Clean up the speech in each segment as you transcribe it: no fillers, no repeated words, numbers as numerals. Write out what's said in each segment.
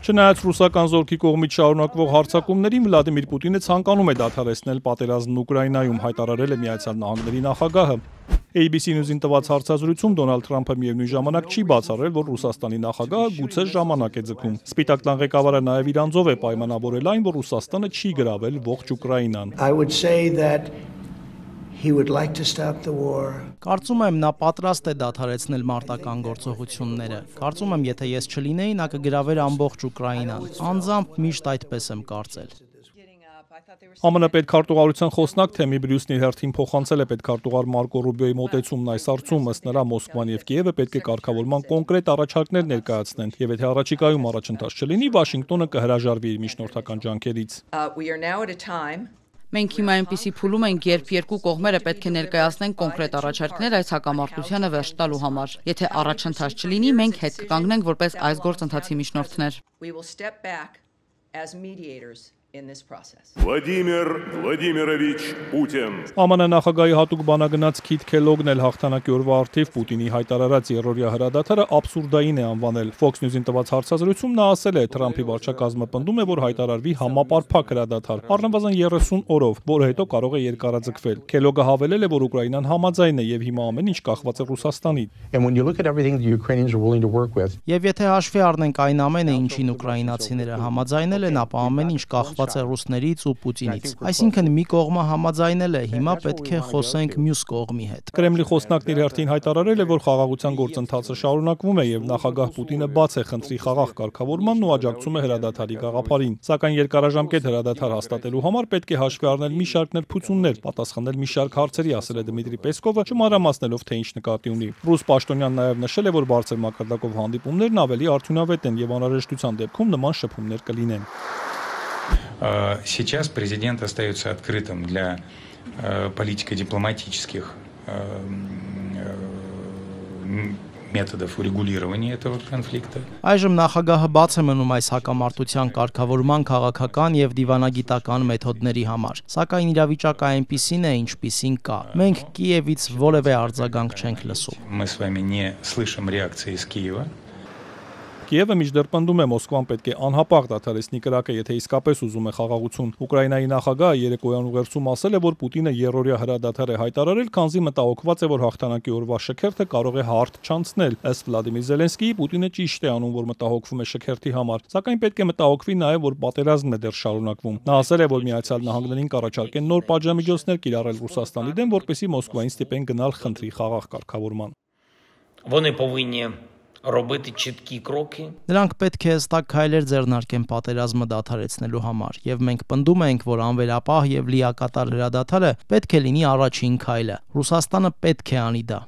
Չնայած ռուսական զորքի կողմից շարունակվող հարձակումներին Վլադիմիր Պուտինը ցանկանում է դադարեցնել պատերազմն Ուկրաինայում, հայտարարել է Միացյալ Նահանգների նախագահը։ ABC News-ին տված հարցազրույցում Դոնալդ Թրամփը միևնույն ժամանակ չի բացառել, որ Ռուսաստանի նախագահը գուցե ժամանակ է ձգում։ Սպիտակ տան ղեկավարը նաև իր անձով է պայմանավորել այն, որ Ռուսաստանը չի գրավել ողջ Ուկրաինան։ Կարծում եմ, նա պատրաստ է դադարեցնել մարտական գործողությունները։ Կարծում եմ, եթե ես չլինեի, նա կգրավեր ամբողջ Ուկրաինան։ Անձամբ միշտ այդպես եմ կարծել։ ԱՄՆ պետքարտուղարության խոսնակ Թեմի Բրյուսն իր հերթին փոխանցել է պետքարտուղար Մարկո Ռուբիոյի մոտեցումն այս հարցում, ըստ նրա Մոսկվան եւ Կիևը պետք է կարգավորման կոնկրետ առաջարկներ ներկայացնեն, եւ եթե առաջիկայում առաջընթաց չլինի, Վաշինգտոնը կհրաժարվի իր միջնորդական ջանքերից։ Մենք հիմա այնպիսի փուլում ենք, երբ երկու կողմերը պետք է ներկայացնեն կոնկրետ առաջարկներ այս հակամարտությանը վերջ տալու համար։ Եթե առաջընթաց չլինի, մենք հետ կկանգնենք որպես այս գործընթացի միջնորդներ։ Վլադիմիր Վլադիմիրովիչ Պուտին։ ԱՄՆ նախագահի հատուկ բանագնաց Քիթ Քելոգն էլ հաղթանակի օրվա առթիվ Պուտինի հայտարարած երրորդյա հրադադարը աբսուրդային է անվանել։ Fox News-ին տված հարցազրույցում նա ասել է, Թրամփի վարչակազմը պնդում է, որ հայտարարվի համապարփակ հրադադար, առնվազն 30 օրով, որը հետո կարող է երկարաձգվել։ Քելոգը հավելել է, որ Ուկրաինան համաձայն է եւ հիմա ամեն ինչ կախված է Ռուսաստանից։ Եվ եթե հաշվի առնենք այն ամենը, ինչին ուկրաինացիները համաձայնել են, ապա ամեն ինչ կախված է ռուսներից ու Պուտինից։ Այսինքն մի կողմը համաձայնել է, հիմա պետք է խոսենք մյուս կողմի հետ։ Կրեմլի խոսնակն իր հերթին հայտարարել է, որ խաղաղության գործընթացը շարունակվում է եւ նախագահ Պուտինը բաց է խնդրի խաղաղ կարգավորմանն ու աջակցում է հրադադարի գաղափարին։ Սակայն երկարաժամկետ հրադադար հաստատելու համար պետք է հաշվի առնել մի շարք նրբություններ, պատասխանել մի շարք հարցերի, ասել է Դմիտրի Պեսկովը, չմանրամասնելով թե ինչ նկատի ունի։ Ռուս պաշտոնյան նաև նշել է, որ բարձր մակարդակով հանդիպումներն ավելի արդյունավետ են եւ անհրաժեշտության դեպքում нման շփումներ կլինեն։ Сейчас президент остается открытым для политико-дипломатических методов урегулирования этого конфликта. Այժմ նախագահը բաց է մնում այս հակամարտության կարգավորման քաղաքական եւ դիվանագիտական մեթոդների համար, սակայն իրավիճակը այնպիսին է, ինչպիսին կա։ Մենք Կիևից որևէ արձագանք չենք լսում։ Мы с вами не слышим реакции из Киева. Կիևը մինչդեռ պնդում է Մոսկվան պետք է անհապաղ դադարեցնի կրակը, եթե իսկապես ուզում է խաղաղություն։ Ուկրաինայի նախագահը երեկոյան ուղերձում ասել է, որ Պուտինը երրորդյա հրադադար է հայտարարել, քանզի մտահոգված է, որ հաղթանակի օրվա շքերթը կարող է հարթ չանցնել։ Ըստ Վլադիմիր Զելենսկիի, Պուտինը ճիշտ է անում, որ մտահոգվում է շքերթի համար, սակայն պետք է մտահոգվի նաև, որ պատերազմն է դեռ շարունակվում։ Նա ասել է, որ Միացյալ Նահանգներին կառաջարկեն նոր պատժամիջոցներ կիրառել Ռուսաստանի դեմ, որպեսզի Մոսկվային ստիպեն գնալ խնդրի խաղաղ կարգավորման։ Նրանք պետք է հստակ քայլեր ձեռնարկեն պատերազմը դադարեցնելու համար, եւ մենք պնդում ենք, որ անվերապահ եւ լիակատար հրադադարը պետք է լինի առաջին քայլը։ Ռուսաստանը պետք է անի դա։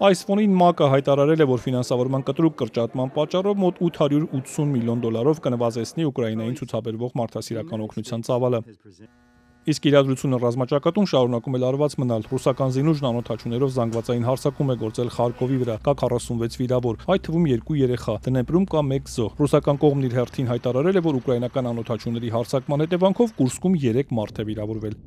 Այս ֆոնին ՄԱԿ-ը հայտարարել է, որ ֆինանսավորման կտրուկ կրճատման պատճառով մոտ 880 միլիոն դոլարով կնվազեցնի Ուկրաինային ցուցաբերվող մարդասիրական օգնության ծավալը։ Իսկ իրադրությունը ռազմաճակատում շարունակում է լարված մնալ։ Ռուսական զինուժն անօդաչուներով զանգվածային հարձակում է գործել Խարկովի վրա, կա 46 վիրավոր, այդ թվում 2 երեխա, Դնեպրում կա 1 զոհ։ Ռուսական կողմն իր հերթին հայտարարել է, որ ուկրաինական անօդաչուների հարձակման հետևանքով Կուրսկում 3 մարդ է վիրավորվել։